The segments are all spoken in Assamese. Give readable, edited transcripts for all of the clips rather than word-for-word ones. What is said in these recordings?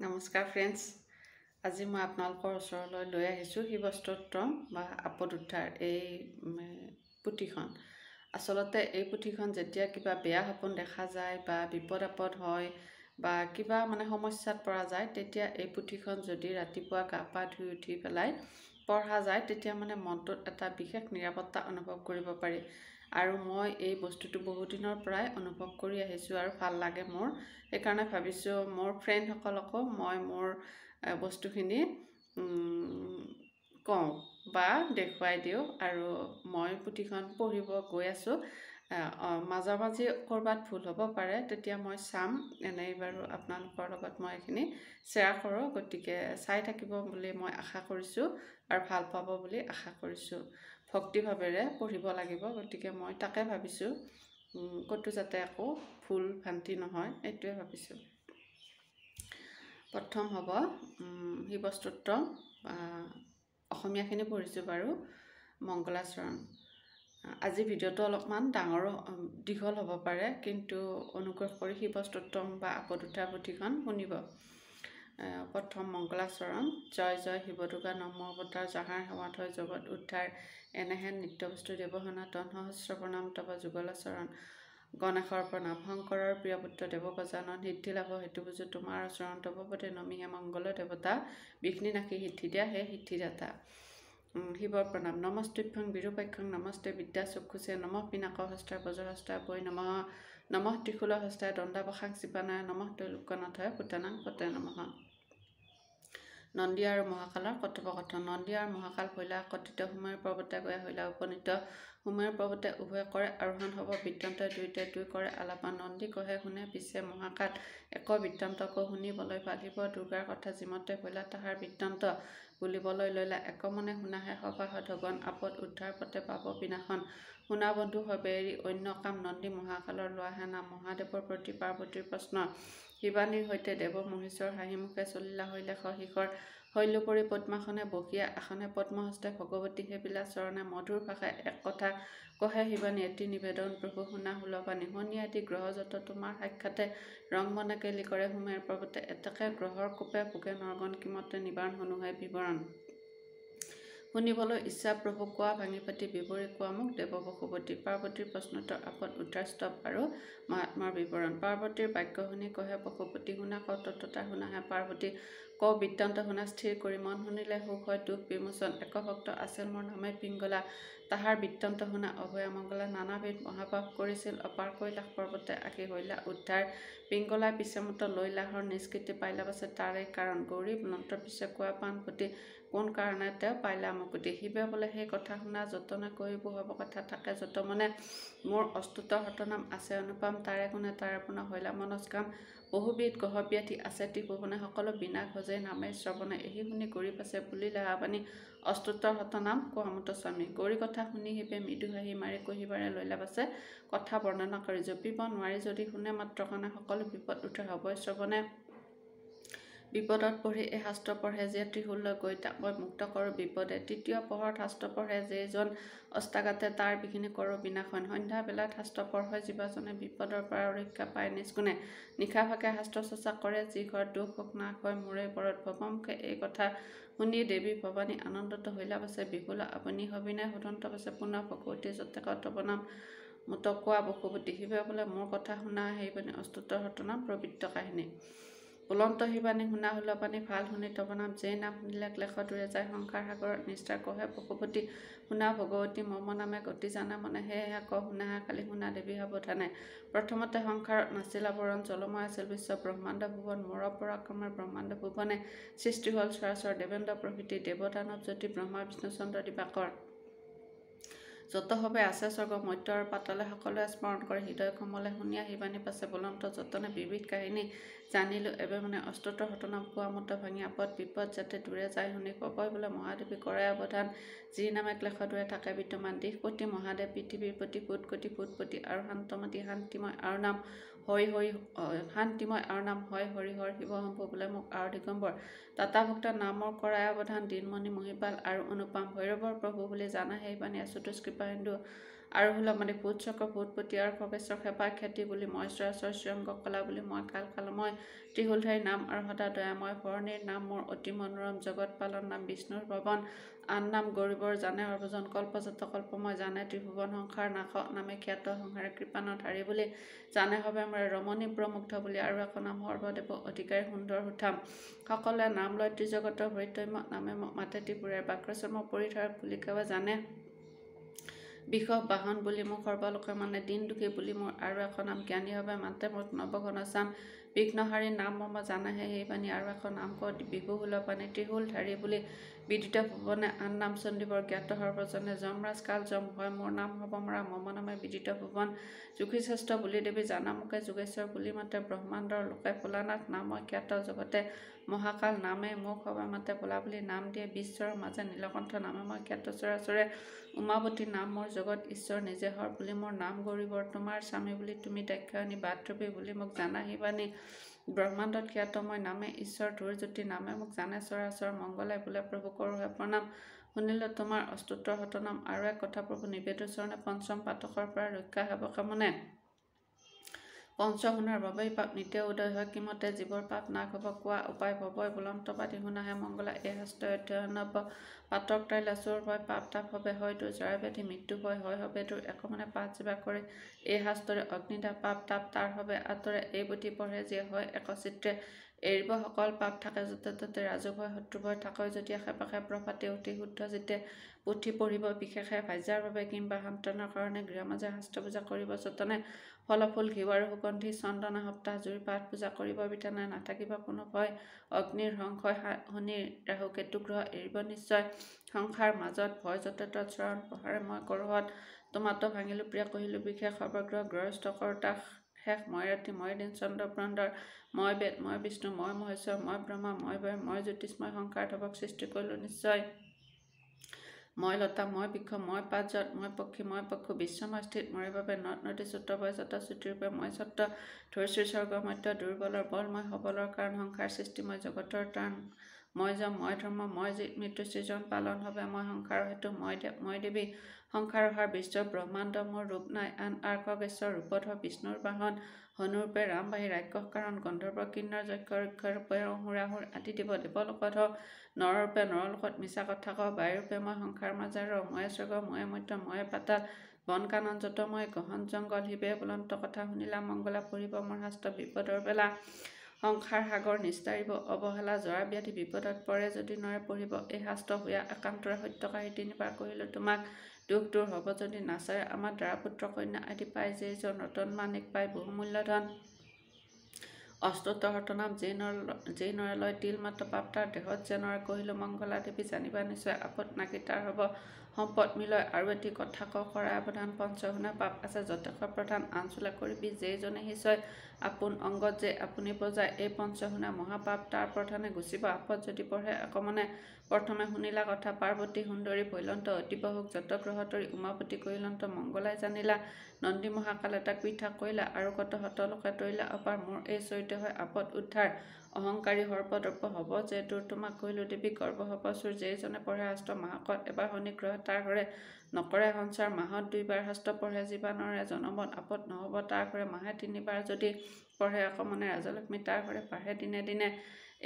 নমস্কাৰ ফ্ৰেণ্ডছ, আজি মই আপোনালোকৰ ওচৰলৈ লৈ আহিছোঁ শিৱ স্তোত্ৰম বা আপদ উদ্ধাৰ এই পুথিখন। আচলতে এই পুথিখন যেতিয়া কিবা বেয়া সপোন দেখা যায় বা বিপদ আপদ হয় বা কিবা সমস্যাত পৰা যায়, তেতিয়া এই পুথিখন যদি ৰাতিপুৱা গা পা ধুই উঠি পেলাই পঢ়া যায়, তেতিয়া মনটোত এটা বিশেষ নিৰাপত্তা অনুভৱ কৰিব পাৰি। আৰু মই এই বস্তুটো বহুদিনৰ পৰাই অনুভৱ কৰি আহিছোঁ আৰু ভাল লাগে মোৰ। সেইকাৰণে ভাবিছোঁ মোৰ ফ্ৰেণ্ডসকলকো মই মোৰ বস্তুখিনি কওঁ বা দেখুৱাই দিওঁ। আৰু মই পুথিখন পঢ়িব গৈ আছোঁ। মাজে মাজে ক'ৰবাত ভুল হ'ব পাৰে, তেতিয়া মই চাম। এনেই বাৰু আপোনালোকৰ লগত মই এইখিনি শ্বেয়াৰ কৰোঁ, গতিকে চাই থাকিব বুলি মই আশা কৰিছোঁ আৰু ভাল পাব বুলি আশা কৰিছোঁ। ভক্তিভাৱেৰে পঢ়িব লাগিব, গতিকে মই তাকে ভাবিছোঁ, ক'তো যাতে একো ভুল ভ্ৰান্তি নহয়, এইটোৱে ভাবিছোঁ। প্ৰথম হ'ব শিৱ স্তোত্ৰম, অসমীয়াখিনি পঢ়িছোঁ বাৰু, মংগলাচৰণ। আজি ভিডিঅ'টো অলপমান দীঘল হ'ব পাৰে, কিন্তু অনুগ্ৰহ কৰি শিৱ স্তোত্ৰম বা আপদ উদ্ধাৰ পুথিখন শুনিব। প্ৰথম মংগলাচৰণ। জয় জয় শিৱদুৰ্গা নম অৱতাৰ, যাহাৰ সেৱাত হয় জগত উদ্ধাৰ। এনেহেন নিত্য বস্তু দেৱ সনাতন, সহস্ৰ প্ৰণাম তব যুগলাচৰণ। গণেশৰ প্ৰণাম, শংকৰৰ প্ৰিয় পুত্ৰ দেৱ গজানন। সিদ্ধি লাভ হেতু বুজো তোমাৰ চৰণ, তব পদে নমিহে মংগল দেৱতা। বিঘ্নিনাশী সিদ্ধি দিয়া হে সিদ্ধিদাতা। শিৱৰ প্ৰণাম। নমস্তুভ্যং বিৰূপাক্ষং নমস্তে বিদ্যা চক্ষুষে, নমঃ পিনাক হস্তায় বজ্ৰহস্তায় বৈ নমঃ। নমঃ ত্ৰিশূল হস্তায় দণ্ডাবসাং শিপানায়, নমঃ ত্ৰৈলোক্যনাথায় পুতানাং পতে নমঃ। নন্দী আৰু মহাকালৰ কথোপকথন। নন্দী আৰু মহাকাল হৈলা একত্ৰিত, সুমেৰু পৰ্বতে গয়া হৈলা উপনীত। সুমেৰু পৰ্বতে উভয়ে কৰে আৰোহণ, হব বৃত্তান্ত দুইতে দুই কৰে আলাপন। নন্দী কহে শুনে পিছে মহাকাল, এক বৃত্তান্ত কওঁ শুনিবলৈ ভাল। শিৱ দুৰ্গাৰ কথা যিমতে হৈলা, তাহাৰ বৃত্তান্ত বুলিবলৈ লৈলা। একমনে শুনাহে সভাসদগণ, আপদ উদ্ধাৰ পতে পাব বিনাশন। শুনা বন্ধু সবে এৰি অন্য কাম, নন্দী মহাকালৰ লোৱাহে নাম। মহাদেৱৰ প্ৰতি পাৰ্বতীৰ প্ৰশ্ন, শিৱানীৰ সৈতে দেৱ মহীশ্বৰ। হাঁহিমুখে চলিলা হৈলেখ শিখৰ, শৈলোপৰি পদ্মাসনে বহিয়া আসনে। পদ্মহস্তে ভগৱতী সেবিলা চৰণে, মধুৰ ভাষাই এক কথা কহে শিৱানী এটি নিবেদন। প্ৰভু শুনা হুলবাণী, শনি আদি গ্ৰহ যত তোমাৰ সাক্ষাতে। ৰং মনে কেলি কৰে সুমেৰু পৰ্বতে, এতেকে গ্ৰহৰ কোপে ভোগে নৰগণ। কিমতে নিবাৰণ শুনোহে বিৱৰণ। শুনিবলৈ ইচ্ছা প্ৰভু কোৱা, ভাঙি পাতি বিৱৰি কোৱা মোক দেৱ বসুপতি। পাৰ্বতীৰ প্ৰশ্নোত্তৰ, আপদ উদ্ধাৰ স্তৱ আৰু মহাত্মাৰ বিৱৰণ। পাৰ্বতীৰ বাক্য শুনি কহে পশুপতি, শুনা কওঁ তত্বতা শুনাহে পাৰ্বতী। কওঁ বৃত্তান্ত শুনা স্থিৰ কৰি, মন শুনিলে সুখ হয় দুখ বিমোচন। এক ভক্ত আছিল মোৰ নামে পিংগলা, তাহাৰ বৃত্তান্ত শুনা অভয়া মংগলা। নানাবিধ মহাপাপ কৰিছিল অপাৰ, কৈলাশ পৰ্বতে আহি হৈলা উদ্ধাৰ। পিংগলাই পিছে মত লৈলা হৰ, নিষ্কৃতি পাইলা পাছে তাৰেই কাৰণ। গৌৰী মন্ত্ৰ পিছে কোৱা প্ৰাণপতি, কোন কাৰণে তেওঁ পাইলা মুকুতি। শিৱে বোলে সেই কথা শুনা যতনে, কৈবো হব কথা থাকে যত মনে। মোৰ অস্তুত হতনাম আছে অনুপম, তাৰে গুণে তাৰে পুণ হৈলা মনস্কাম। বহুবিধ গ্ৰহ ব্যাধি আছে ত্ৰিভুৱনে, সকলো বিনাশ ভজে নামে শ্ৰৱণে। এহি শুনি গৌৰী পাছে বুলিলে হাবানী, অস্তুতৰ হতনাম কোৱামত স্বামী। গৌৰী কথা শুনি শিৱে মৃদু হাঁহি মাৰি, কহিবাৰে লৈলা পাছে কথা বৰ্ণনা কৰি। জপিব নোৱাৰি যদি শুনে মাত্ৰকণে, সকলো বিপদ উদ্ধাৰ হবই শ্ৰৱণে। বিপদত পৰি এই শাস্ত্ৰ পঢ়ে যে, ত্ৰিশূল লৈ গৈ তাক মই মুক্ত কৰোঁ বিপদে। তৃতীয় পহৰত শাস্ত্ৰ পঢ়ে যেইজন, অষ্টাঘাতে তাৰ বিঘিনি কৰোঁ বিনাশন। সন্ধ্যা বেলাত শাস্ত্ৰ পঢ়ে যিবাজনে, বিপদৰ পৰা ৰক্ষা পায় নিষ্গুণে। নিশা ভাগে শাস্ত্ৰ চৰ্চা কৰে যি ঘৰ, দুখ সুখ নাশ হয় মোৰে বৰত। ভৱমুখে এই কথা শুনি দেৱী ভৱানী, আনন্দত হৈলা পাছে বিহুলা আপুনি। সবিনয় সোধন্ত পাছে পুনঃ ভগৱতী, যতে তব নাম মত কোৱা বসুপতি। শিৱে বোলে মোৰ কথা শুনা সেইবানী, অস্তুতৰ হতনাম প্ৰবৃত্ত কাহিনী। বুলন্ত শিৱানী শুনা হুলবাণী, ভাল শুনি তব নাম। যেই নাম শুনিলে ক্লেশ দূৰে যায়, সংসাৰ সাগৰত নিষ্ঠাৰ কহে পশুপতি। শুনা ভগৱতী মম নামে গতি জানে মনে, সেয়েহে কওঁ শুনাহে কালি শুনা দেৱী সাৱধানে। প্ৰথমতে সংসাৰত নাছিল আৱৰণ, জলময় আছিল বিশ্ব ব্ৰহ্মাণ্ড ভুৱন। মোৰ পৰাক্ৰমে ব্ৰহ্মাণ্ড ভুৱনে, সৃষ্টি হল চৰাচৰ দেৱেন্দ্ৰ প্ৰভৃতি। দেৱ দানৱ জ্যোতি ব্ৰহ্মা বিষ্ণু চন্দ্ৰ দিবাকৰ। যত সবে আছে স্বৰ্গ মৰ্ত্য আৰু পাতালে, সকলোৱে স্মৰণ কৰে হৃদয় কমলে। শুনিয়া শিৱানী পাছে বুলন্ত যতনে, বিবিধ কাহিনী জানিলো এবে মনে। অস্তুতৰ হতনাম কোৱা মত ভাঙি, আপদ বিপদ যাতে দূৰে যায় শুনি। কবই বোলে মহাদেৱী কৰে অৱধান, যি নামে ক্লেশ দূৰে থাকে বিদ্যমান। দিশপতি মহাদেৱ পৃথিৱীৰ পতি, ফুটকতি ফুটপতি আৰু শান্তমতী। শান্তিময় আৰু নাম শান্তিময় আৰু নাম হয় হৰিহৰ। শিৱ শম্ভু বোলে মোক আৰু দিগম্বৰ, দাতা ভক্ত নামৰ কৰাই অৱধান। দিনমণি মহিপাল আৰু অনুপম, ভৈৰৱৰ প্ৰভু বুলি জানা সেইবানী। আশুতোষ কৃপা সিন্ধু আৰু হল মানে ভূত চক্ৰ ভূতপতি আৰু খগেশ্বৰ খেপা খ্যাতি বুলি মই চৰাচৰ শ্ৰীৰংগ কলা বুলি মই কাল কালময় ত্ৰিশূলধাৰী নাম আৰু সদা দয়াময় ভৰণীৰ নাম মোৰ অতি মনোৰম জগত পালন নাম বিষ্ণুৰ ভৱন আন নাম গৌৰীবৰ জানে সৰ্বজন কল্পজাত কল্পময় জানে ত্ৰিভুৱন সংসাৰ নাশ নামে খ্যাত সংসাৰে কৃপানত হাৰি বুলি জানে হবে আমাৰ ৰমণী প্ৰমুগ্ধ বুলি আৰু এক নাম সৰ্বদেৱ অধিকাৰী সুন্দৰ সুঠাম সকলোৱে নাম লয় ত্ৰিজগতৰ ভৰিতম্য নামে মাতে ত্ৰিপুৰাৰ বাক্ৰচৰ্ম পৰিধাৰ বুলি কেৱল জানে বিষব বাহন বুলি মোক সৰ্বলোকে মানে দিন দুখী বুলি মোৰ আৰু এখন নাম জ্ঞানী হবে মাতে মোক নৱঘন চাম বিঘ্নহাৰী নাম মম জানাহে সেই বাণী আৰু এখন নাম ক বিহু হুল পানী ত্ৰিশূল ধাৰী বুলি বিদিত ভুৱনে আন নাম চণ্ডীবৰ জ্ঞাত সৰ্বজনে যমৰাজ কাল যম হয় মোৰ নাম হ'ব মৰা মম নামে বিদিত ভুৱন যোগীশ্ৰেষ্ঠ বুলি দেৱী জানা মোকে যোগেশ্বৰ বুলি মাতে ব্ৰহ্মাণ্ডৰ লোকে ভোলানাথ নাম মই খ্যাত জগতে মহাকাল নামে মোক হবে মাতে ভোলা বুলি নাম দিয়ে বিশ্বৰ মাজে নীলকণ্ঠ নামে মই খ্যাত চৰাচৰে উমাৱতী নাম মোৰ জগত ঈশ্বৰ নিজে হৰ বুলি মোৰ নাম গৌৰীবৰ তোমাৰ স্বামী বুলি তুমি দাক্ষায়ণী বাদ্ৰৱী বুলি মোক জানা শিৱানী ব্ৰহ্মাণ্ডত খ্যাত মই নামে ঈশ্বৰ ধূৰ জ্যোতি নামে মোক জানে চৰাচৰ মংগলে বোলে প্ৰভু কৰোহে প্ৰণাম শুনিলে তোমাৰ অস্তুতৰ হতনাম আৰু এক কথা প্ৰভু নিবেদন চৰণে পঞ্চম পাতকৰ পৰা ৰক্ষা হ'ব কামনে পঞ্চ শুনাৰ বাবেই পাপ নিত্য উদয় হয় কিমতে জীৱৰ পাপ নাশ হ'ব কোৱা উপায় ভৱই বুলন্তবাদী শুনাহে মংগলা এই শাস্ত্ৰ অধ্যয়ন হ'ব পাতক তাইলা চোৰ ভয় পাপ তাপ হবে হয়তো জৰা ব্যাধি মৃত্যু ভয় হয় হবে তোৰ একমানে পাঠ সেৱা কৰে এই শাস্ত্ৰৰে অগ্নিদা পাপ তাপ তাৰ হবে আঁতৰে এই বুদ্ধি পঢ়ে যে হয় একচিত্ৰে এৰিব সকল পাপ থাকে য'তে ত'তে ৰাজভয় শত্ৰুভয় থাকৈ যদি আশে পাশে প্ৰভাতে অতি শুদ্ধ যেতিয়া পুথি পঢ়িব বিশেষে ভাজ্যাৰ বাবে কিংবা সন্তানৰ কাৰণে গৃহ মাজে শাস্ত্ৰ পূজা কৰিব যতনে ফলফুল ঘিউ আৰু সুগন্ধি চন্দনা সপ্তাহ জুৰি পাঠ পূজা কৰিব বিধানে নাথাকিব কোনো ভয় অগ্নিৰ সংশয় শনিৰ ৰাহু কেতু গ্ৰহ এৰিব নিশ্চয় সংসাৰ মাজত ভয় যতে তৎ চৰণ প্ৰহাৰে মই কৰোহত তোমাতো ভাঙিলো প্ৰিয়া কহিলো বিশেষ সৰ্বগ্ৰহ গ্ৰহস্থ কৰোতা শেষ মই ৰাতি মই দিন চন্দ্ৰ ব্ৰহ্মাণ্ডৰ মই বেদ মই বিষ্ণু মই মহেশ্বৰ মই ব্ৰহ্মা মই বয় মই জ্যোতিষ্ময় সংসাৰ ধৱক সৃষ্টি কৰিলো নিশ্চয় মই লতা মই বৃক্ষ মই পাতজত মই পক্ষী মই পক্ষু বিশ্বময় স্থিত মৰে বাবে নদ নদী চুত্ৰ বয়সত চুটিৰূপে মই ছত্ৰ ধৈৰ্য্য স্বৰ্গ মধ্য দুৰ্বলৰ বল মই সবলৰ কাৰণ সংসাৰ সৃষ্টি মই জগতৰ টান মই যম মই ধৰ্ম মই মৃত্যু সৃজন পালন হবে মই সংসাৰ হেতু মই দেৱী সংসাৰ হাৰ বিশ্ব ব্ৰহ্মাণ্ড মোৰ ৰূপ নাই আন আৰ্কগেশ্বৰ ৰূপধৰ বিষ্ণুৰ বাহন হনুৰূপে ৰামবাহী ৰাক্ষস কাৰণ গন্ধৰ্ব কিন্নৰ যক্ষ ৰূপে হুৰাহুৰ আদি দিব দেৱলোকধ নৰৰূপে নৰলোকত মিছা কথা কওঁ বায়ুৰূপে মই সংসাৰ মাজাৰ ময়ে স্বৰ্গ ময়ে মধ্য ময়ে পাতাল বন কানন যত মই গহন জংগল শিৱে বুলন্ত কথা শুনিলা মংগলা পঢ়িব মোৰ শাস্ত্ৰ বিপদৰ বেলা সংসাৰ সাগৰ নিস্তাৰিব অৱহেলা জৰা ব্যাধি বিপদত পৰে যদি নৰে পঢ়িব এই শাস্ত্ৰ হোৱা একান্তৰে সত্যকাৰী তিনিবাৰ কৈলো তোমাক দুখ দূৰ হ'ব যদি নাচাৰে আমাৰ দ্বাৰা পুত্ৰ কন্যা আদি পায় যেইজন ৰতন মানিক পায় বহুমূল্য ধন অস্তুতৰ হতনাম যেই নৰালয় তিল মাত্ৰ পাপ তাৰ দেহত যে নৰে কহিলো মংগলা দেৱী জানিবা নিশ্চয় আপদ নাকি তাৰ হ'ব সম্পদ মিলয় আৰু এটি কথা ক কৰা অৱধান পঞ্চশুনা পাপ আছে যথেষ প্ৰধান আনচোলা কৰিবি যেইজনে সিচয় আপোন অংগত যে আপুনি বজায় এই পঞ্চশুনা মহাপাপ তাৰ প্ৰধানে গুচিব আপদ যদি পঢ়ে একমনে প্ৰথমে শুনিলা কথা পাৰ্বতী সুন্দৰী ভৈলন্ত অতিবহুক যত গ্ৰহতৰী উমাপতি কৈলন্ত মংগলাই জানিলা নন্দী মহাকালে তাক পৃথা কৰিলা আৰু কত হতলোকে তৰিলা অপাৰ মোৰ এই চৰিত্ৰ হয় আপদ উদ্ধাৰ অহংকাৰী সৰ্পদৰ্প হ'ব যে তোৰ তোমাক কৈলো দেৱী গৰ্ভ হ'ব চোৰ যেইজনে পঢ়ে শাস্ত্ৰ মাহকত এবাৰ শনিগ্ৰহ তাৰ ঘৰে নকৰে সঞ্চাৰ মাহত দুইবাৰ শাস্ত্ৰ পঢ়ে জীৱানৰে জনমত আপদ নহ'ব তাৰ ঘৰে মাহে তিনিবাৰ যদি পঢ়ে একমনে ৰাজলক্ষ্মী তাৰ ঘৰে বাঢ়ে দিনে দিনে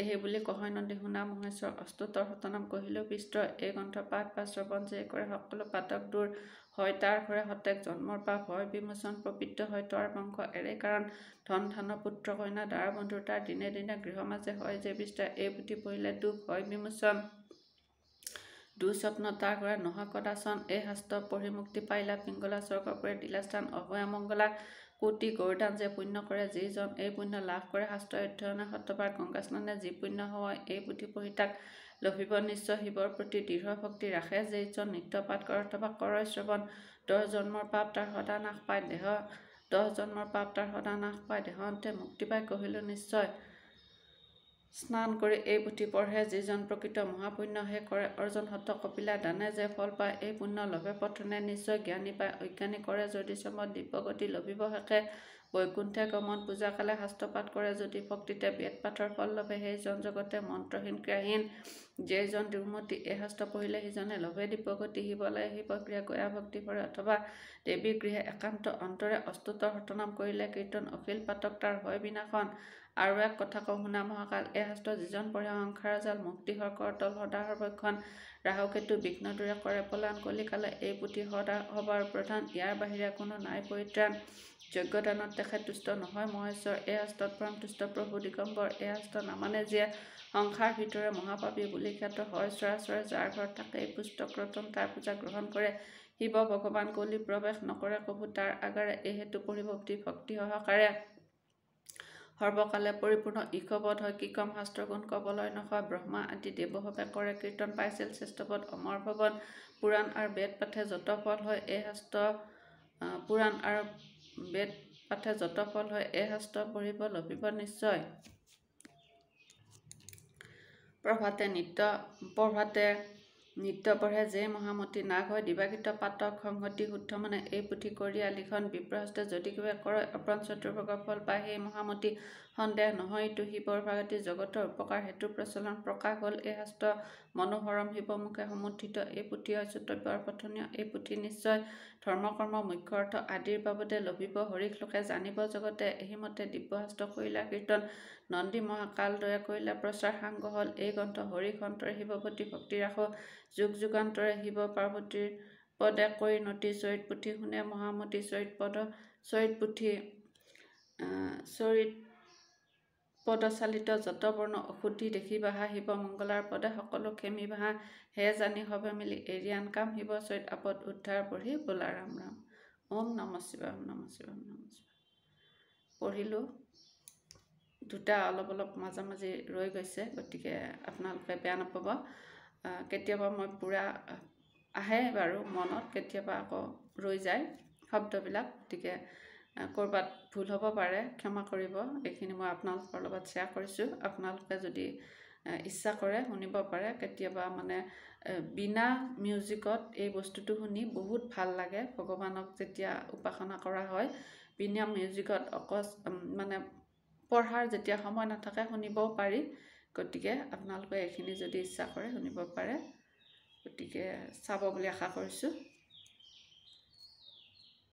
এই বুলি কহয় নন্দী শুনা মহেশ্বৰ অস্তুতৰ হতনাম কহিলেও বিস্তৰ এই গ্ৰন্থ পাঠ বা শ্ৰৱণ যে কৰে সকলো পাতক দূৰ হয় তাৰ ঘৰে হতেক জন্মৰ পাপ হয় বিমোচন পবিত্ৰ হয় তাৰ বংশ এৰে কাৰণ ধন ধান পুত্ৰ কন্যা দ্বাৰা বন্ধুৰ তাৰ দিনে দিনে গৃহ মাজে হয় যে বিস্তাৰ এই পুথি পঢ়িলে দুখ হয় বিমোচন দুঃস্বপ্ন তাৰ ঘৰে নহয় কদাচন এই শাস্ত্ৰ পঢ়ি মুক্তি পাইলা পিংগলা স্বৰ্গপুৰে দিলা স্থান অভয়া মংগলা কোটি গৌৰদান যে পুণ্য কৰে যিজন এই পুণ্য লাভ কৰে শাস্ত্ৰ অধ্যয়নে শতবাৰ গংগা স্নানে যি পুণ্য হয় এই পুথি পঢ়ি তাক লভিব নিশ্চয় শিৱৰ প্ৰতি দৃঢ় ভক্তি ৰাখে যেইজন নিত্য পাঠ কৰে অথবা কৰে শ্ৰৱণ 10 জন্মৰ পাপ তাৰ সদা নাশ পায় দেহ 10 জন্মৰ পাপ তাৰ সদা নাশ পায় দেহন্তে মুক্তি পাই কহিলো নিশ্চয় স্নান কৰি এই পুথি পঢ়ে যিজন প্ৰকৃত মহাপুণ্য হে কৰে অৰ্জন হত কপিলা দানে যে ফল পায় এই পুণ্য লভে পথনে নিশ্চয় জ্ঞানী পায় অজ্ঞানী কৰে যদি সমত দিব্যগতি লভিব শেষে বৈকুণ্ঠে গমন পূজাকালে শাস্ত্ৰপাঠ কৰে যদি ভক্তিতে বেদ পাঠৰ ফল লভে সেইজন জগতে মন্ত্ৰহীন ক্ৰিয়াহীন যেইজন দুৰ্মতি এই শাস্ত্ৰ পঢ়িলে সিজনে লভে দীপগতি শিৱলয় শিৱগৃহে গয়া ভক্তি কৰে অথবা দেৱী গৃহে একান্ত অন্তৰে অস্তুতৰ হতনাম কৰিলে কীৰ্তন অখিল পাতক তাৰ হয় বিনাশন। আৰু এক কথা কওঁ শুনা মহাকাল এই শাস্ত্ৰ যিজন পঢ়ে সংসাৰ জাল মুক্তিহৰ কৰতল সদা সৰ্বক্ষণ ৰাহুকেতু বিঘ্ন দূৰে কৰে পলায়ন কলিকালে এই পুথি সদা সবাৰ প্ৰধান ইয়াৰ বাহিৰে কোনো নাই পৰিত্ৰাণ যজ্ঞদানত তেখেত তুষ্ট নহয় মহেশ্বৰ এই শাস্ত্ৰত পৰম তুষ্ট প্ৰভু দিগম্বৰ এই শাস্ত্ৰ নামানে যিয়ে সংসাৰ ভিতৰে মহাপাপী বুলি খ্যাত হয় চৰাচৰে যাৰ ঘৰত থাকে এই পুস্তক ৰতন তাৰ পূজা গ্ৰহণ কৰে শিৱ ভগৱান কলি প্ৰৱেশ নকৰে কভু তাৰ আগাৰে এই হেতু পঢ়িব অতি ভক্তি সহকাৰে সৰ্বকালে পৰিপূৰ্ণ ঈশবধ হয় কি কম শাস্ত্ৰ গুণ কবলৈ নকয় ব্ৰহ্মা আদি দেৱভাৱে কৰে কীৰ্তন পাইছিল শ্ৰেষ্ঠপদ অমৰ ভৱন পুৰাণ আৰু বেদ পাঠে যত ফল হয় এই শাস্ত্ৰ পুৰাণ আৰু বেদ পাঠে যত ফল হয় এই শাস্ত্ৰ পঢ়িব লভিব নিশ্চয়। প্ৰভাতে নিত্য পঢ়ে যে মহামতি নাগ হয় দিবাগিত পাতক সংহতি শুদ্ধ মানে এই পুথি কৰিয়া লিখন বিপ্ৰহস্তে যদি কিবা কৰে অপ্ৰাণ চতুৰ্ভগৰ ফল পায় সেই মহামতি সন্দেহ নহয় ইটো শিৱৰ ভাগতি জগতৰ উপকাৰ হেতু প্ৰচলন প্ৰকাশ হ'ল এই শাস্ত্ৰ মনোহৰম শিৱমুখে সমুদ্ধিত এই পুথি হয় শ্ৰোতব্য আৰু পঠনীয় এই পুথি নিশ্চয় ধৰ্মকৰ্ম মুখ্য অৰ্থ আদিৰ বাবদে লভিব হৰিক লোকে জানিব জগতে এহিমতে দিব্যশাস্ত্ৰ কৰিলা কীৰ্তন নন্দী মহাকাল দয়া কৰিলা প্ৰচাৰ সাংগ হল এই গ্ৰন্থ হৰিক সন্তৰে শিৱপতি ভক্তি ৰাখো যুগ যুগান্তৰে শিৱ পাৰ্বতীৰ পদে কৰি নতি চৰিত পুথি শুনে মহামতি চৰিত পদচালিত যত বৰ্ণ অশুদ্ধি দেখি বাহা শিৱ মংগলাৰ পদে সকলো খেমি বাহা হে জানি সবে মিলি এৰিয়ান কাম শিৱ চৰিত আপদ উদ্ধাৰ পঢ়ি বোলা ৰাম ৰাম ওম নমঃ শিৱায় ওম নমঃ শিৱায় ওম নমঃ শিৱায়। পঢ়িলোঁ দুটা অলপ মাজে মাজে ৰৈ গৈছে গতিকে আপোনালোকে বেয়া নাপাব কেতিয়াবা মই পুৰা আহে বাৰু মনত কেতিয়াবা আকৌ ৰৈ যায় শব্দবিলাক গতিকে ক'ৰবাত ভুল হ'ব পাৰে ক্ষমা কৰিব এইখিনি মই আপোনালোকৰ লগত শ্বেয়াৰ কৰিছোঁ আপোনালোকে যদি ইচ্ছা কৰে শুনিব পাৰে কেতিয়াবা মানে বিনা মিউজিকত এই বস্তুটো শুনি বহুত ভাল লাগে ভগৱানক যেতিয়া উপাসনা কৰা হয় বিনা মিউজিকত মানে পঢ়াৰ যেতিয়া সময় নাথাকে শুনিবও পাৰি গতিকে আপোনালোকে এইখিনি যদি ইচ্ছা কৰে শুনিব পাৰে গতিকে চাব বুলি আশা কৰিছোঁ।